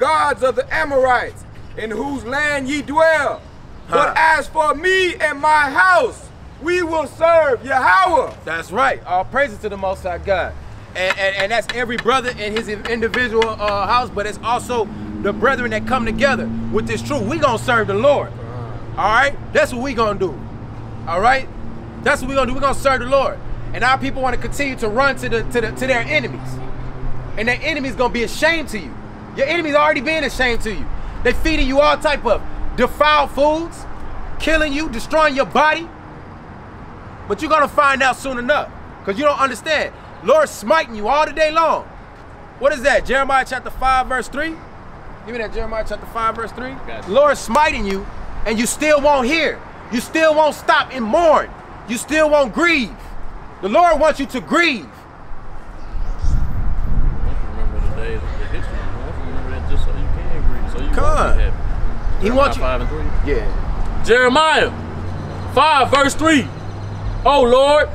gods of the Amorites, in whose land ye dwell. But as for me and my house, we will serve Yahweh. That's right. All praises to the Most High God. And that's every brother in his individual house, but it's also the brethren that come together with this truth. We gonna serve the Lord. All right? That's what we gonna do. All right? That's what we gonna do. We gonna serve the Lord. And our people want to continue to run to their enemies. And their enemies gonna be ashamed to you. Your enemies already being ashamed to you. They feeding you all type of defiled foods, killing you, destroying your body. But you're gonna find out soon enough, because you don't understand. Lord smiting you all the day long. What is that? Jeremiah chapter 5, verse 3? Give me that, Jeremiah chapter 5, verse 3. Gotcha. Lord smiting you, and you still won't hear. You still won't stop and mourn. You still won't grieve. The Lord wants you to grieve. Remember the days of the history. Remember that just so you can grieve. So you won't be happy. He wants you. 5 and 3? Yeah. Jeremiah 5, verse 3. O Lord,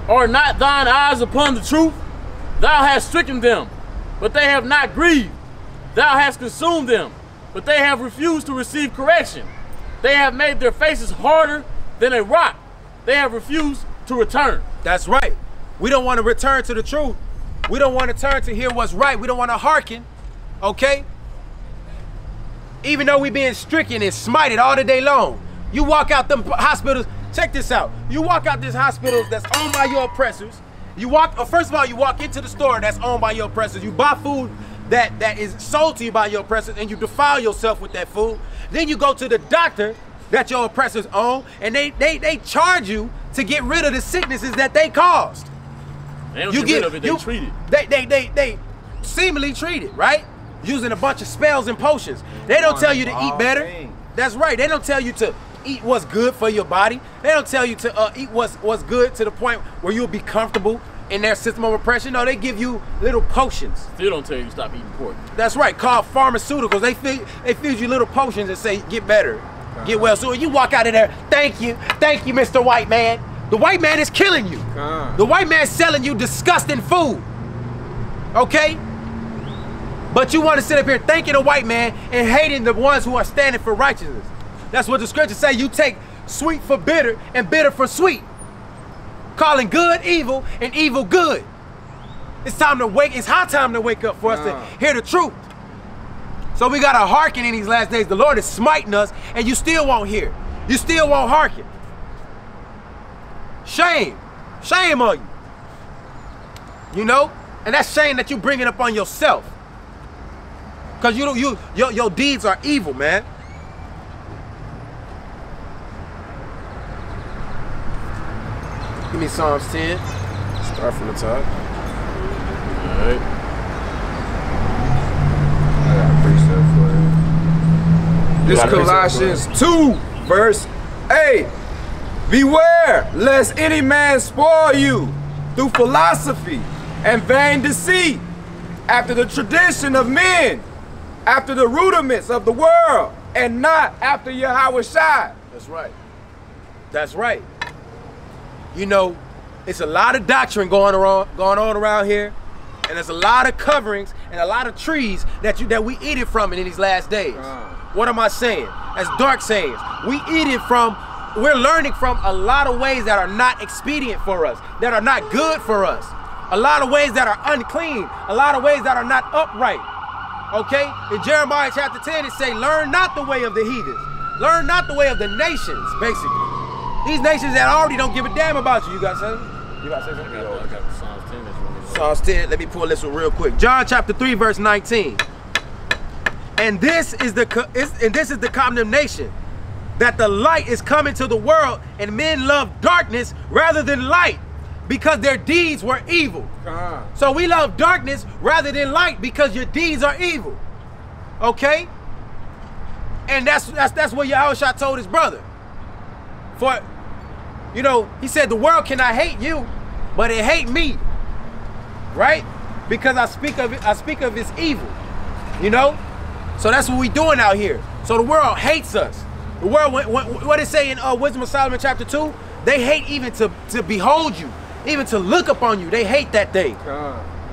are not thine eyes upon the truth? Thou hast stricken them, but they have not grieved. Thou hast consumed them, but they have refused to receive correction. They have made their faces harder than a rock. They have refused to return. That's right. We don't want to return to the truth. We don't want to turn to hear what's right. We don't want to hearken, okay? Even though we being stricken and smited all the day long. You walk out them hospitals. Check this out. You walk out this hospital that's owned by your oppressors. You walk, first of all, you walk into the store that's owned by your oppressors. You buy food that is sold to you by your oppressors, and you defile yourself with that food. Then you go to the doctor that your oppressors own, and they charge you to get rid of the sicknesses that they caused. They don't get rid of it, they treat it. They seemingly treat it, right? Using a bunch of spells and potions. They don't tell you to eat better. That's right. They don't tell you to eat what's good for your body. They don't tell you to eat what's good to the point where you'll be comfortable in their system of oppression. No, they give you little potions. Still don't tell you to stop eating pork. That's right, called pharmaceuticals. They feed you little potions and say, get better, get well. So when you walk out of there, thank you, Mr. White Man. The white man is killing you. The white man's selling you disgusting food, okay? But you want to sit up here thanking the white man and hating the ones who are standing for righteousness. That's what the scriptures say. You take sweet for bitter and bitter for sweet. Calling good evil and evil good. It's time to wake, it's high time to wake up for us to hear the truth. So we gotta hearken in these last days. The Lord is smiting us and you still won't hear. You still won't hearken. Shame. Shame on you. You know? And that's shame that you bring it up on yourself. Because your deeds are evil, man. Give me Psalms 10. Start from the top. Alright. I got a precept for you. This Colossians 2, verse 8. Beware lest any man spoil you through philosophy and vain deceit, after the tradition of men, after the rudiments of the world, and not after Yahweh Shai. That's right. That's right. You know, it's a lot of doctrine going on around here, and there's a lot of coverings and a lot of trees that we eat it from in these last days. What am I saying? As dark sayings, we're learning from a lot of ways that are not expedient for us, that are not good for us, a lot of ways that are unclean, a lot of ways that are not upright. Okay? In Jeremiah chapter 10, it say, learn not the way of the heathens, learn not the way of the nations, basically. These nations that already don't give a damn about you. You got something? You got to say something? I got Psalms 10. Psalms 10. Let me pull this one real quick. John chapter 3, verse 19. And this is the condemnation, that the light is coming to the world, and men love darkness rather than light, because their deeds were evil. So we love darkness rather than light because your deeds are evil. Okay? And that's what Yahushua told his brother. For, you know, he said the world cannot hate you, but it hate me, right? Because I speak of its evil, you know? So that's what we doing out here. So the world hates us. The world, what it say in Wisdom of Solomon chapter 2? They hate even to behold you, even to look upon you. They hate that thing.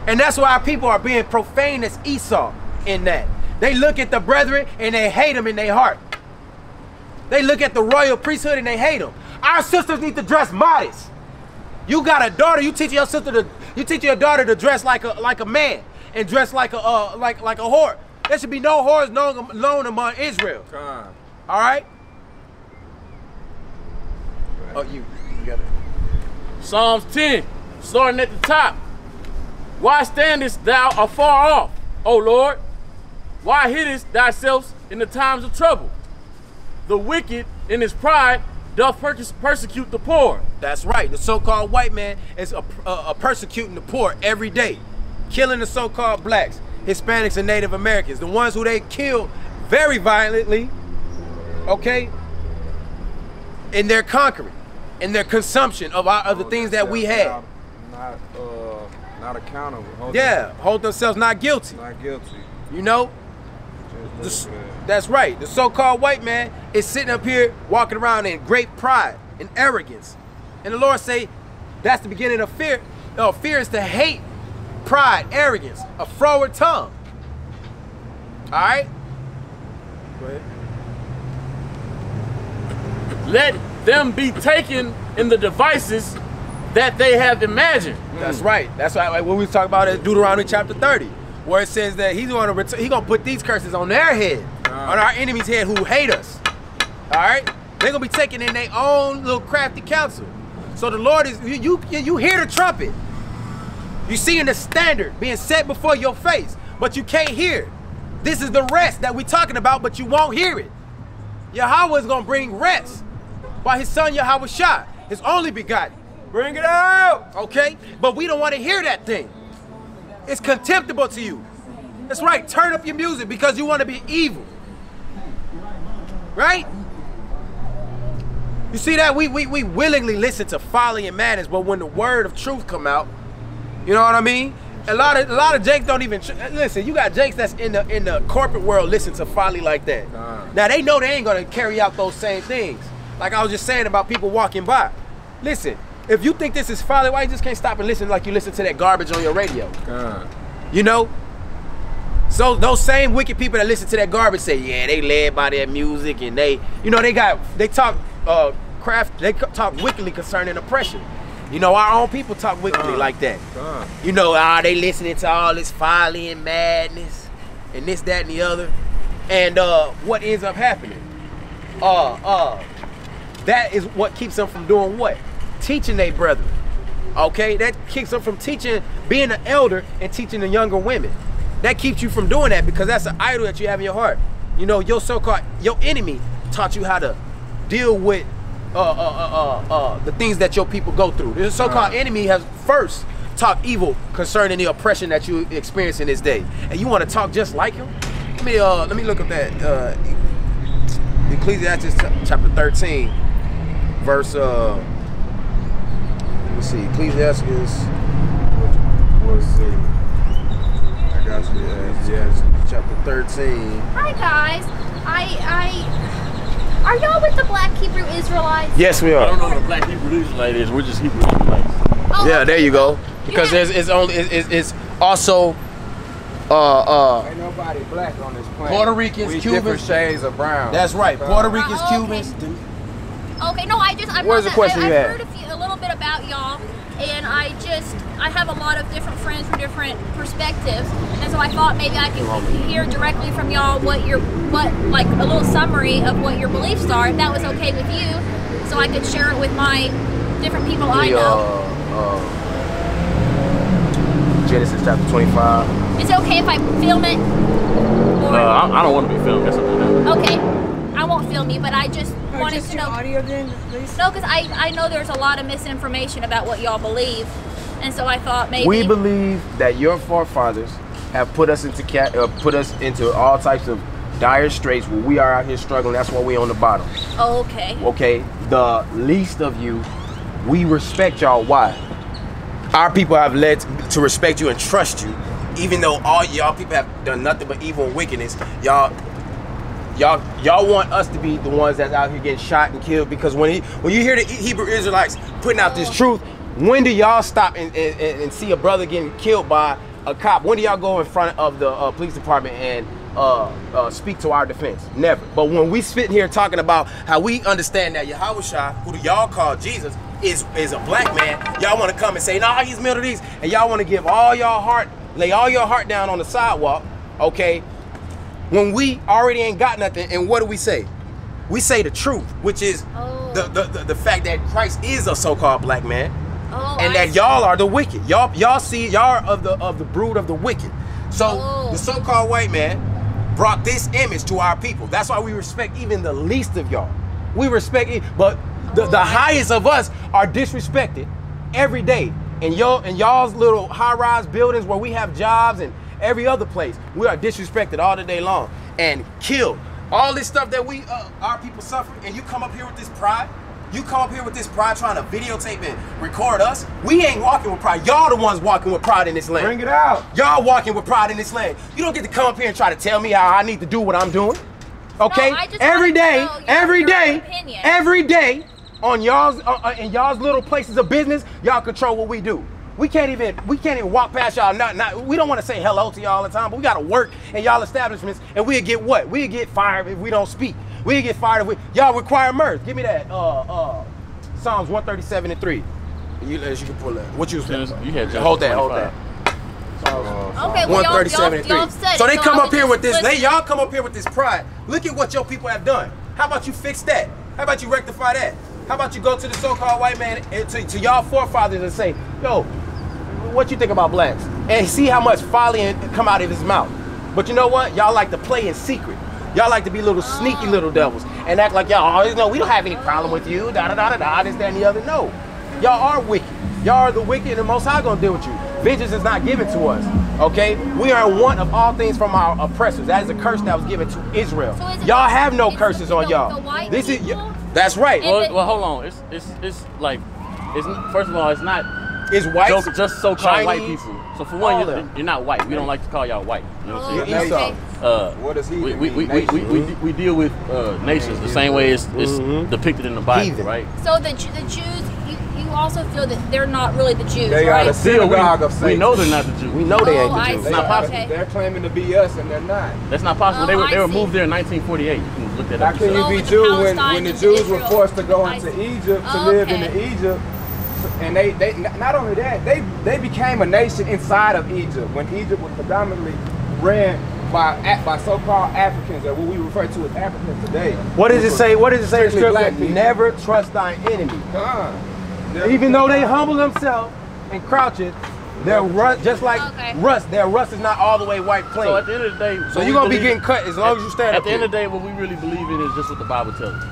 And that's why our people are being profane as Esau in that. They look at the brethren and they hate them in their heart. They look at the royal priesthood and they hate them. Our sisters need to dress modest. You got a daughter, you teach your daughter to dress like a man and dress like a whore. There should be no whores known among Israel. All right? Oh, you got it. Psalms 10, starting at the top. Why standest thou afar off, O Lord? Why hidest thyself in the times of trouble? The wicked in his pride doth persecute the poor. That's right. The so-called white man is persecuting the poor every day, killing the so-called blacks, Hispanics, and Native Americans, the ones who they kill very violently, okay, in their conquering, in their consumption of the things that we had. Not accountable. Hold themselves not guilty. Not guilty. You know? That's right. The so-called white man is sitting up here walking around in great pride and arrogance. And the Lord say that's the beginning of fear. No, fear is to hate, pride, arrogance, a froward tongue. All right? Go ahead. Let them be taken in the devices that they have imagined. That's right. That's right. Like what we talk about in Deuteronomy chapter 30, where it says that he's gonna put these curses on their head, on our enemies' head who hate us. All right? They're gonna be taken in their own little crafty counsel. So the Lord is you hear the trumpet. You seeing the standard being set before your face, but you can't hear. This is the rest that we're talking about, but you won't hear it. Yahweh is gonna bring rest by his son Yahweh Shah, his only begotten. Bring it out! Okay? But we don't want to hear that thing. It's contemptible to you. That's right. Turn up your music because you want to be evil. Right? You see that? We willingly listen to folly and madness, but when the word of truth come out, you know what I mean? A lot of jakes don't even listen. You got jakes that's in the corporate world listen to folly like that. Now they know they ain't gonna carry out those same things. Like I was just saying about people walking by. Listen, if you think this is folly, why you just can't stop and listen like you listen to that garbage on your radio? You know? So those same wicked people that listen to that garbage say, yeah, they led by their music and they talk wickedly concerning oppression. You know, our own people talk wickedly like that. You know, they listening to all this folly and madness and this, that, and the other. And what ends up happening? That is what keeps them from doing what? Teaching their brethren. Okay? That keeps them from being an elder and teaching the younger women. That keeps you from doing that because that's an idol that you have in your heart. You know, your enemy taught you how to deal with the things that your people go through. The so-called enemy has first talked evil concerning the oppression that you experience in this day. And you want to talk just like him? Let me look up that Ecclesiastes chapter 13, verse let's see, Ecclesiastes. Let's see. I got you. Yes, chapter 13. Hi guys, are y'all with the Black Hebrew Israelites? Yes, we I are. don't know what a black Hebrew Israelite is. We're just Hebrew Israelites. Oh, Yeah, okay. there you go. Because it's also Ain't nobody black on this planet. Puerto Ricans, we Cubans. different shades of brown. That's right. Puerto Ricans, okay. Cubans. Okay, no, I Where's the question you I've had? heard a little bit about y'all, and I have a lot of different friends from different perspectives, and so I thought maybe I could hear directly from y'all like a little summary of what your beliefs are, if that was okay with you, so I could share it with my different people I know. Genesis chapter 25. Is it okay if I film it? Or, I don't want to be filmed. That's something else. okay, I won't film you, but I just wanted just to know. audio then, please? No, because I know there's a lot of misinformation about what y'all believe, and so I thought maybe. We believe that your forefathers have put us into all types of dire straits where we are out here struggling. That's why we on the bottom. Oh, okay. Okay, the least of you, we respect y'all. Why? Our people have led to respect you and trust you, even though all y'all people have done nothing but evil and wickedness. Y'all want us to be the ones that's out here getting shot and killed, because when you hear the Hebrew Israelites putting out this truth, when do y'all stop and see a brother getting killed by a cop? When do y'all go in front of the police department and speak to our defense. Never. But when we sit here talking about how we understand that Yahushua, who y'all call Jesus, is a black man, y'all want to come and say, nah, he's Middle East, and y'all want to give all y'all heart, lay all your heart down on the sidewalk, okay? When we already ain't got nothing, and what do we say? We say the truth, which is the fact that Christ is a so-called black man, and that y'all are the wicked. Y'all see, y'all are of the brood of the wicked. So the so-called white man brought this image to our people. That's why we respect even the least of y'all. We respect it, but the highest of us are disrespected every day. And y'all's little high-rise buildings where we have jobs and every other place, we are disrespected all the day long and killed. All this stuff that we, our people suffer, and you come up here with this pride. You come up here with this pride trying to videotape and record us. We ain't walking with pride. Y'all the ones walking with pride in this land. Bring it out. Y'all walking with pride in this land. You don't get to come up here and try to tell me how I need to do what I'm doing. Okay? No, I just every wanted day on y'all's in y'all's little places of business, y'all control what we do. We can't even walk past y'all. We don't want to say hello to y'all all the time, but we gotta work in y'all establishments, and we'll get what? We'll get fired if we don't speak. We'll get fired if y'all require mirth. Give me that Psalms 137:3. You can pull that. What you saying? You had hold that. Okay, well, 137:3. So they come up here with this. Y'all come up here with this pride. Look at what your people have done. How about you fix that? How about you rectify that? How about you go to the so-called white man and to y'all forefathers and say, yo, what you think about blacks? And see how much folly come out of his mouth. But you know what? Y'all like to play in secret. Y'all like to be little sneaky little devils and act like y'all always know we don't have any problem with you, this, that, and the other. No. Y'all are wicked. Y'all are the wicked, and the Most High gonna deal with you. Vengeance is not given to us. Okay? We are in want of all things from our oppressors. That is a curse that was given to Israel. So y'all have no curses on y'all. This is that's right. Well, hold on. It's like first of all, it's not. It's white. Just so-called white people. So for one, you're not white. We don't like to call y'all white. You know what I'm saying? Esau. What is he? We deal with nations the same way it's depicted in the Bible, right? So the Jews, you also feel that they're not really the Jews, they right? are the synagogue of Satan. We know they're not the Jews. We know they ain't the Jews. It's not possible. Okay. They're claiming to be us, and they're not. That's not possible. They were moved there in 1948. You can look that up. How can you be Jew when the Jews were forced to go into Egypt to live in Egypt? And they not only that, they became a nation inside of Egypt when Egypt was predominantly ran by so-called Africans, or what we refer to as Africans today. What does it say? What does it say in Scripture? Never trust thine enemy. Even though they humble themselves and crouch it, they're just like rust. Their rust is not all the way white clean. So at the end of the day, so you're gonna be getting cut as long as you stand up. At the end of the day, what we really believe in is just what the Bible tells us.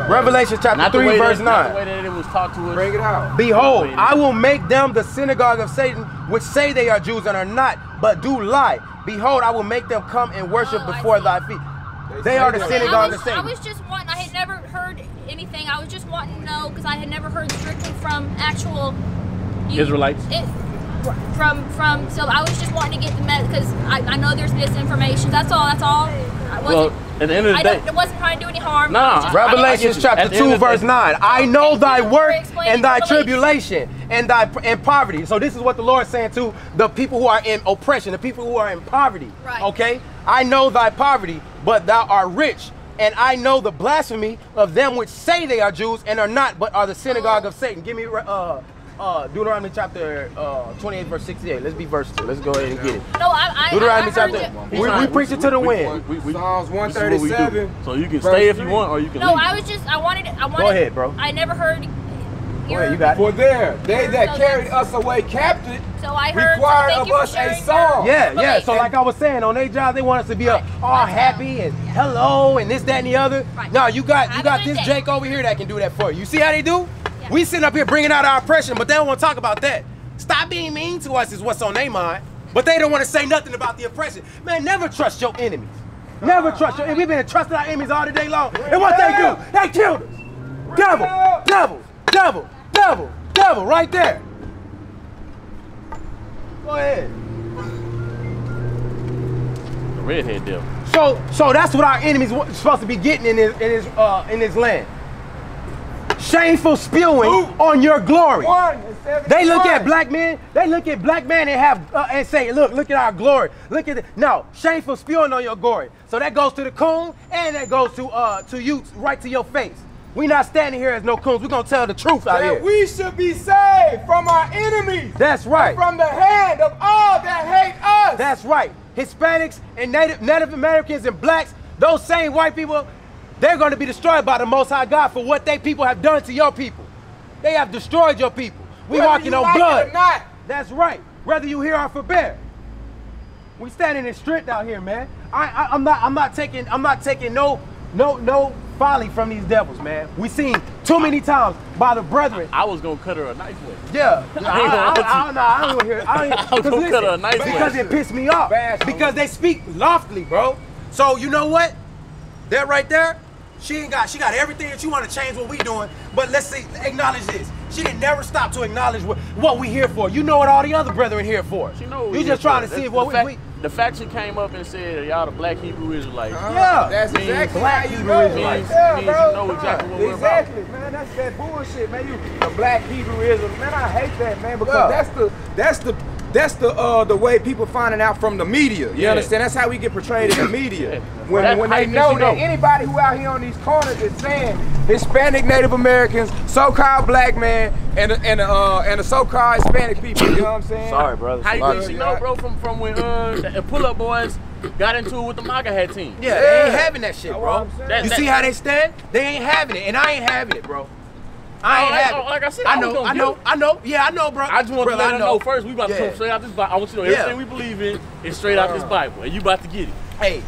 Revelation chapter 3 verse 9. Not the way that it was taught to us. Bring it out. Behold, I will make them the synagogue of Satan, which say they are Jews and are not, but do lie. Behold, I will make them come and worship before thy feet. They are the synagogue of Satan. I was just wanting, I had never heard anything. I was just wanting to know, because I had never heard strictly from actual Israelites. So I was just wanting to get the message, because I know there's misinformation. That's all. Well, at the end of the day, it wasn't trying to do any harm. Nah, Revelation chapter 2 verse 9. I know thy work and thy tribulation and poverty. So this is what the Lord is saying to the people who are in oppression, the people who are in poverty. Right. Okay? I know thy poverty, but thou art rich. And I know the blasphemy of them which say they are Jews and are not, but are the synagogue of Satan. Give me Deuteronomy chapter 28 verse 68. Let's be versatile. Let's go ahead and get it. No, Deuteronomy chapter. We preach it to the wind. Psalms 137. So you can stay if you want, or you can leave. I wanted. Go ahead, bro. I never heard. Go ahead, you got it. For there, they that carried us away captive required of us a song. Yeah. So like I was saying, on their job, they want us to be all happy and hello and this, that, and the other. No, you got this Jake over here that can do that for you. You see how they do? We sitting up here bringing out our oppression, but they don't want to talk about that. Stop being mean to us is what's on their mind. But they don't want to say nothing about the oppression. Man, never trust your enemies. Never trust your enemies. We've been trusting our enemies all the day long. And what they do? They killed us. Devil, right there. Go ahead. The redhead devil. So that's what our enemies supposed to be getting in this land. Shameful spewing on your glory. They look at black men. They look at black men and have and say, look at our glory. Look at it. No, shameful spewing on your glory. So that goes to the coon and that goes to you right to your face. We not standing here as no coons. We're gonna tell the truth out here. We should be saved from our enemies. That's right. From the hand of all that hate us. That's right. Hispanics and Native Americans and blacks, those same white people, they're going to be destroyed by the Most High God for what they people have done to your people. They have destroyed your people. We walking on blood. That's right. Whether you here or forbear. We standing in strength out here, man. I'm not taking no folly from these devils, man. We seen too many times by the brethren. I was gonna cut her a nice way. Yeah, I don't hear. I was gonna cut her a nice way because it pissed me off. Because they speak loftily, bro. So you know what? That right there, she got everything that you want to change what we doing. But let's see, acknowledge this. She didn't never stop to acknowledge what we here for. You know what all the other brethren here for. She know what you just trying to see what we. The fact she came up and said y'all the black Hebrew Israelites. Yeah, that's exactly black how you Hebrew know. Israelites. Yeah, means bro. you know exactly what we're about. Exactly, man. That's that bullshit, man. You the black Hebrew Israel, man. I hate that, man, because that's the way people finding out from the media. You understand? That's how we get portrayed in the media. When they know that anybody who out here on these corners is saying Hispanic, Native Americans, so-called black men, and the so-called Hispanic people. You know what I'm saying? Sorry, brother. How you think she know, bro? From when the pull-up boys got into it with the MAGA hat team. Yeah, they ain't having that shit, bro. You see how they stand? They ain't having it, and I ain't having it, bro. I ain't having it. Like I said, I know. Yeah, I know, bro. I just want to let her know first. We about to come straight out this Bible. I want you to know everything we believe in is straight out this Bible, and you about to get it. Hey,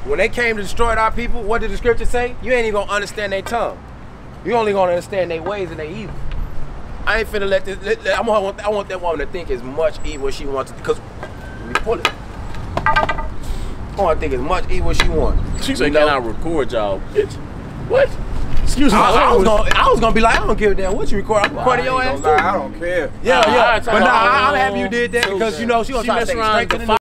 when they came to destroy our people, what did the scripture say? You ain't even gonna understand their tongue. You only gonna understand their ways and their evil. I ain't finna let this. I want that woman to think as much evil as she wants to, because we pull it. I want to think as much evil as she wants. She said, "Can I record y'all, bitch?" What? Excuse me. I was gonna be like, I don't give a damn what you record. I'm recording your ass too. I don't care. Yeah, but nah, I'm happy you did that because you know she gonna try to take it straight to the